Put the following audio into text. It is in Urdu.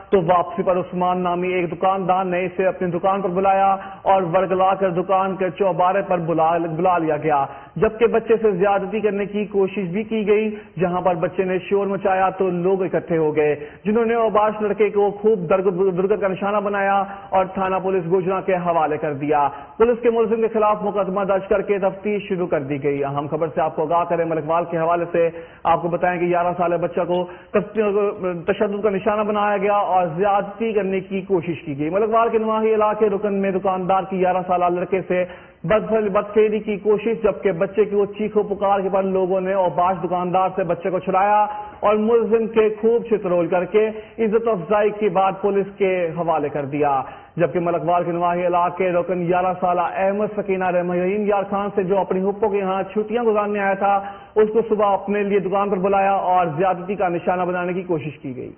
تو واپسی پر عثمان نامی ایک دکاندار نے اسے اپنی دکان پر بلایا اور ورگلا کر دکان کے چوبارے پر بلا لیا گیا، جبکہ بچے سے زیادتی کرنے کی کوشش بھی کی گئی۔ جہاں پر بچے نے شور مچایا تو لوگ اکٹھے ہو گئے، جنہوں نے اوباش لڑکے کو خوب درگت کا نشانہ بنایا اور تھانہ پولیس گوجرا کے حوالے کر دیا۔ پولیس کے ملزم کے خلاف مقدمہ درج کر کے تفتیش شروع کر دی گئی۔ اہم خبر سے آپ کو آگاہ کریں، ملکوال کے حوالے سے آپ کو بتائیں کہ 11 سالہ بچہ کو تشدد کا نشانہ بنایا گیا اور زیادتی کرنے کی کوشش کی گئی۔ ملکوال کے نواحی علاقے رکن میں دکاندار کی 11 سالہ لڑکے سے بدفعلی کی کوشش، جبکہ بچے کی وہ چیخو پکار کے بعد لوگوں نے اوباش دکاندار سے بچے کو چھڑایا اور ملزم کے خوب چترول کر کے عزت افزائی کے بعد پولیس کے حوالے کر دیا۔ جبکہ ملکوال کے نواحی علاقے رکن 11 سالہ احمد سکینہ رحیم یار خان سے جو اپنی ہپو کے یہاں چھٹیاں گزارنے آیا تھا، اس کو صبح اپنے لیے دکان پر بلایا اور زیادتی کا نشانہ بنانے کی کوشش کی گئی۔